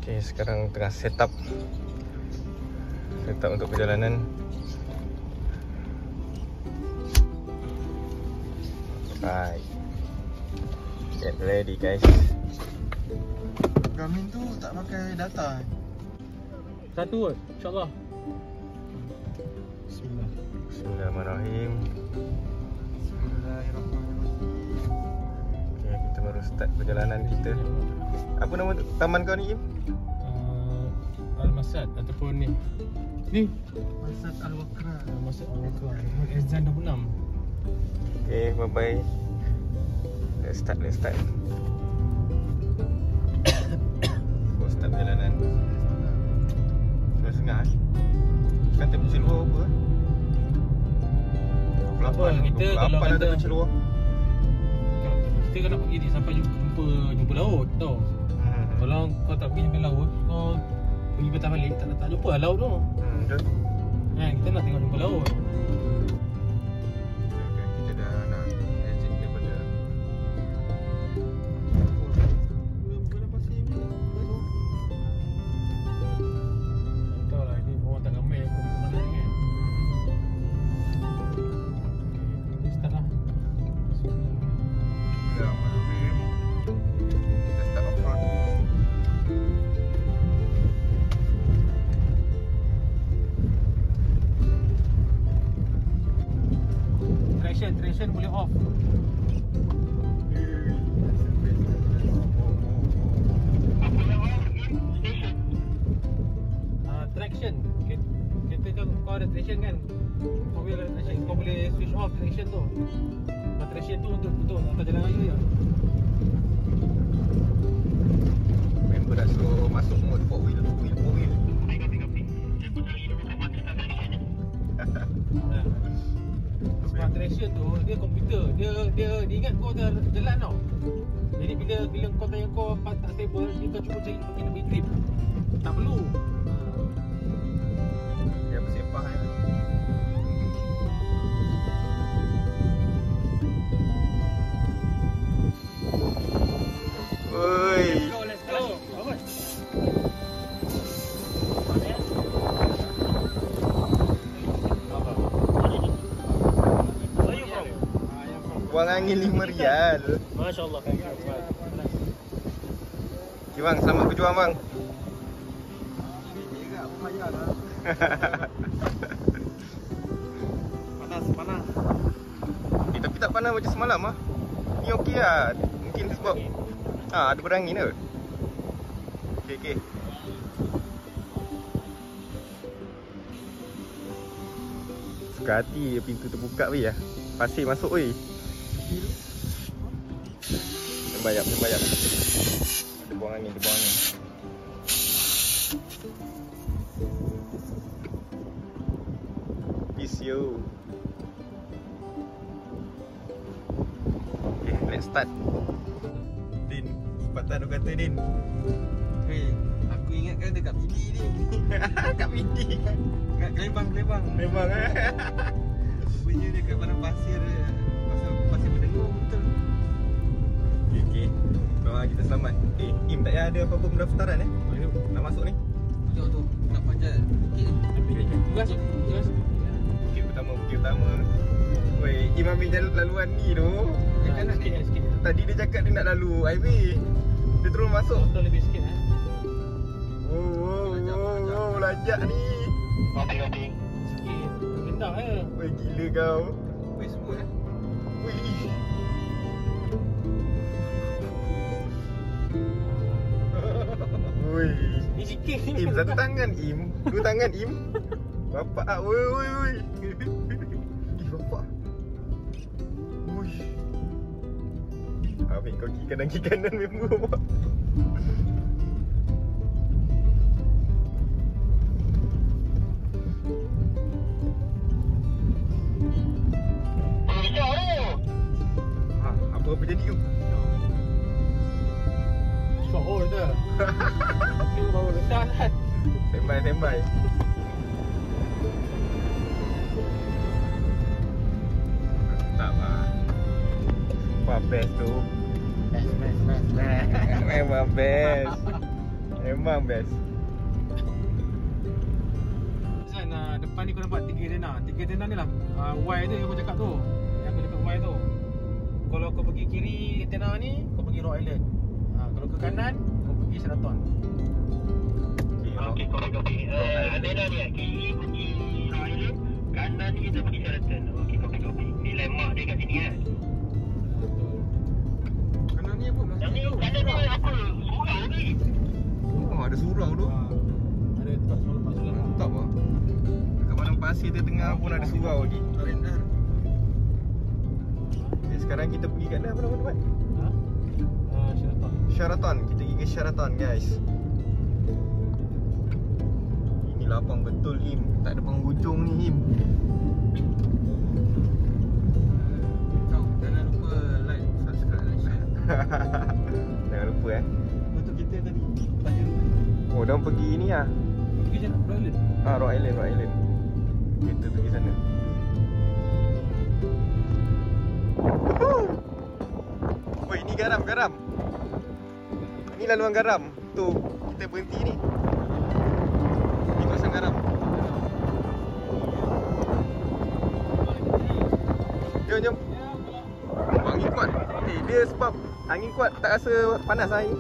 Okay, sekarang tengah set up untuk perjalanan. Right, get ready guys. Garmin tu tak pakai data. Satu kot, insyaAllah. Bismillahirrahmanirrahim. Okay, kita baru start perjalanan kita. Apa nama taman kau ni, Im? Al-Masad ataupun ni Masad Al-Wakra. Masad Al-Wakra, Ezan 26. Okay, bye bye. Let's start. Let's start perjalanan. 2.30 kan tak pergi luar apa? Apa kita kalau kata kata pergi luar. Kita kan nak pergi ni sampai jumpa laut tau. Kalau kau tak pergi sampai laut, kau pergi patah balik tak jumpa laut tu. Betul. Kan kita nak tengok jumpa laut. Okay, kita dah nak exit daripada tahu lah ini orang tak ramai aku ke mana ni kan. Okey, start lah. kita start off road. Traction boleh off. Traction. Kita kan kau ada traction kan. Kau boleh ada traction, kau boleh switch off traction tu. Traction tu untuk atas jalan raya je. Member dah suruh masuk mode 4 wheel. Smart traction tu dia komputer. Dia ingat kau dah jalan tau. Jadi bila kau tanya kau tak stable, dia kau cuba cari makin lebih grip. Tak perlu. Dia bersepah ya. Oi. Let's go. Awak. Buang angin RM5. Masya-Allah. Okay bang, selamat berjuang bang. Panas. Tapi tak panas macam semalam ah. Ni okey lah. Mungkin sebab ada berangin ke. Okay. Suka hati pintu terbuka weh lah. Pasir masuk weh. Bayap. Ada buang angin. Peace yo. Okay, let's start. Din, sepatah tu kata Din. Hei, aku ingatkan dekat Pidi ni. Kat Pidi. Kat Kelembang. Memang Rupanya dia kat padang pasir dia. Pasir berdengung betul. Okay. Doa kita selamat. Im tak payah ada apa-apa pendaftaran nak masuk ni. Jom tu, nak panjat bukit ni. Tugas. Bukit pertama. Weh, Im ambil jalan laluan ni tu. Kanan ni. Sikit. Tadi dia cakap dia nak lalu highway. Dia terus masuk. Betul lebih sikit Wow, lajak ni. Sikit. Rendah Weh, gila kau. Weh semua Wih. Wih. Ni sikit. Im, satu tangan Im. Dua tangan Im. Bapak ah. Woi. Bapak. Wih. Ambil kau kiri kanan member bapak. Apa jadi tu? Syok tu. Dia baru rendah kan. Standby. Tak lah. Wah, best tu. Best. Memang best. Memang best. Zan, depan ni kau nampak 3 tenda. 3 tenda ni lah Y tu yang aku cakap tu. Yang aku cakap Y tu. Kalau kau pergi kiri tenda ni, kau pergi Rock Island. Kalau ke kanan, kau pergi Sheraton. Okey, kopi. Ada ni kiri pergi Rock Island, kanan kita pergi Sheraton. Okey, kopi. Ni landmark dia kat sini kan. Betul. Kanan ni apa? Yang ni kanan ni apa? Surau ni. Oh, ada surau tu. Ada tempat solat. Mantap lah. Dekat padang pasir tengah pun ada surau lagi. Kalendar. Okay, sekarang kita pergi kat mana? Apa nama tempat? Sheraton. Sheraton. Kita pergi ke Sheraton, guys. Ini lapang betul, Im. Tak ada penghujung ni, Im. Kau jangan lupa like, subscribe dan share. Jangan lupa Betul kita tadi tanya. Oh, dah pergi ni lah. Pergi Rock Island. Rock Island. Kita pergi sana. Woi, ni garam. Ni laluan garam. Tu, kita berhenti ni. Ni kawasan garam. Jom. Angin kuat. Dia sebab angin kuat tak rasa panas lah ni.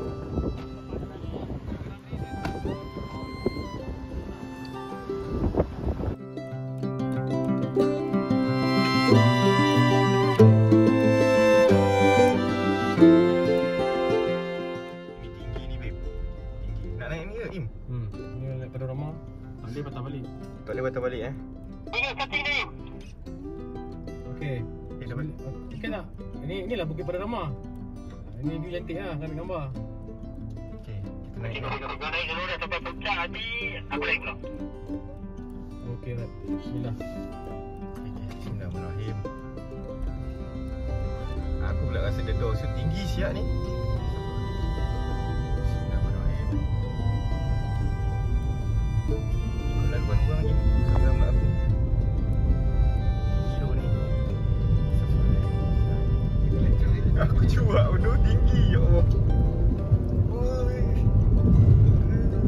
Ni pada rumah. Tak boleh patah balik. Tak boleh patah balik Ingat kata ni. Okey. dah balik. Okey tak? Inilah Bukit Panorama. Ini view cantik lah, kami gambar. Okey, kita naik. Kau naik dulu dah sampai puncak nanti aku naik pula. Okey, right. Bismillah. Okey, bismillahirrahmanirrahim. Aku pula rasa dia dosa tinggi siap ni. Bismillahirrahmanirrahim. Ikut laluan orang lagi. Salam lah aku. Hero ni. Aku cuba benda tinggi, ya Allah. Oi.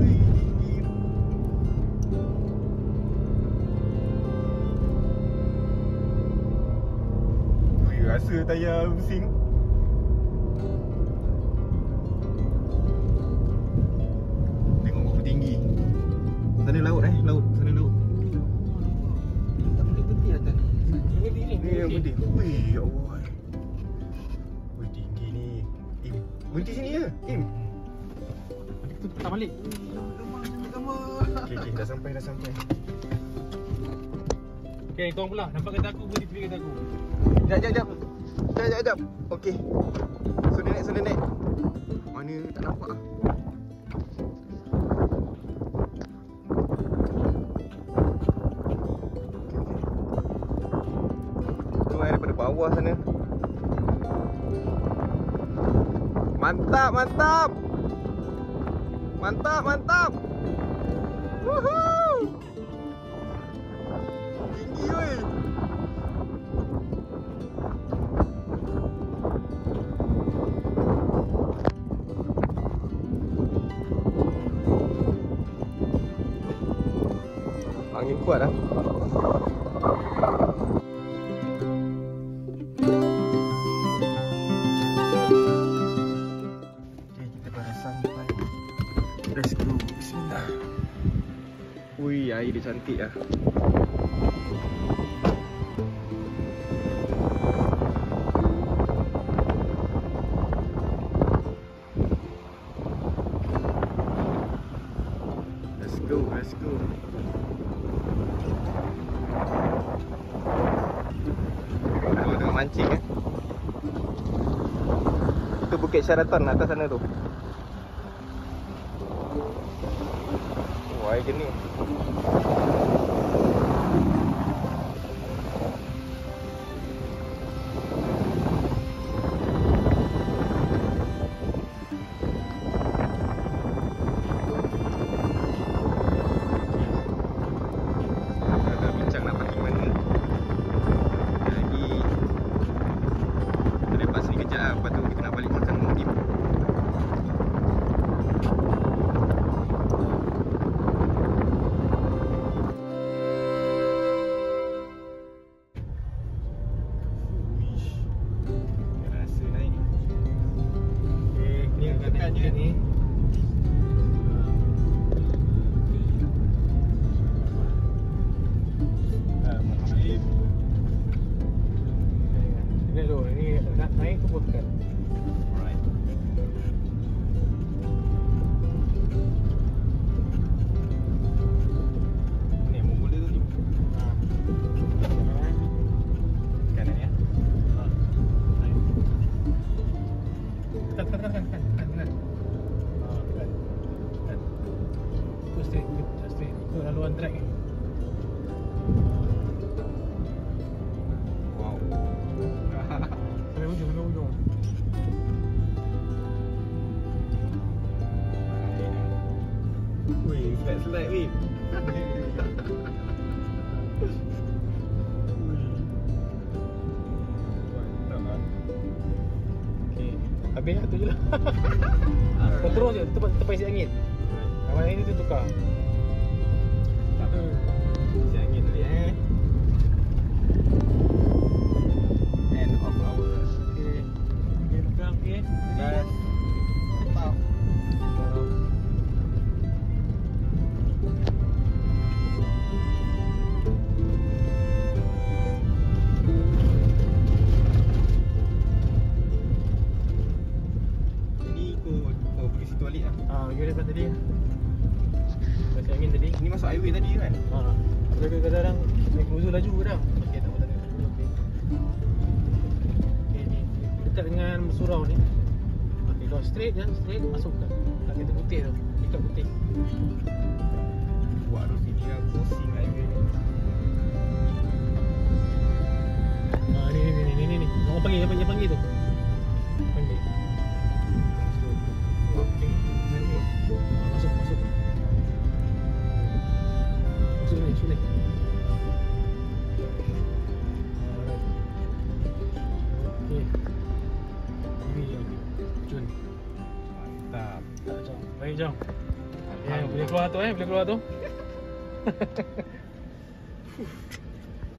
Tinggi. Ui, rasa tayar pusing. Tengok berapa tinggi. Sana laut laut. Sana laut. Tak boleh berhenti atas ni. Ni yang penting. Ui, ya Allah. Ui, tinggi ni. Im, berhenti sini je. Im. Nanti kita patah balik. Okey, dah sampai. Okey, korang pula. Nampak kereta aku, berhenti pilih kereta aku. Sekejap. Okey. So dia naik. Mana tak nampak ah. Tu daripada bawah sana. Mantap. Woohoo! Tinggi weh. Angin kuat lah. Okay, kita dah sampai. Let's go. Bismillah. Ui, air dia cantik lah. Let's go. Tengok mancing Itu Bukit Sheraton atas sana tu. Wah, air jernih. Dah bincang nak parking mana. Lagi kita lepas sini kejap lah. Lepas tu kita nak balik makan mungkin. straight, ikut laluan track ni. Wow. Sampai ujung. Wih, flat slide weh. Okay, habis lah tu je lah. Kau terus je, tempat isi angin. Awal ini tu tukar. Tak apa. Isi angin tadi End of hour. Okay. Okay, belakang, okay. Gas. Stop. Ini kau pergi situ balik lah. Pergi depan tadi. Isi angin tadi. Ni masuk highway tadi kan? Kadang-kadang naik cruiser laju kadang. Okay, tak apa. Okay, ni dekat dengan surau ni. Okay, kau straight masuk kat kereta putih tu. Dekat putih. Buat tu sini lah, crossing highway ni. Ni. Orang panggil tu. Panggil. Walking. Masuk. Masuk ni. Okey. Ini Jun. Mantap. Tak jom. Baik jom. Boleh keluar tu.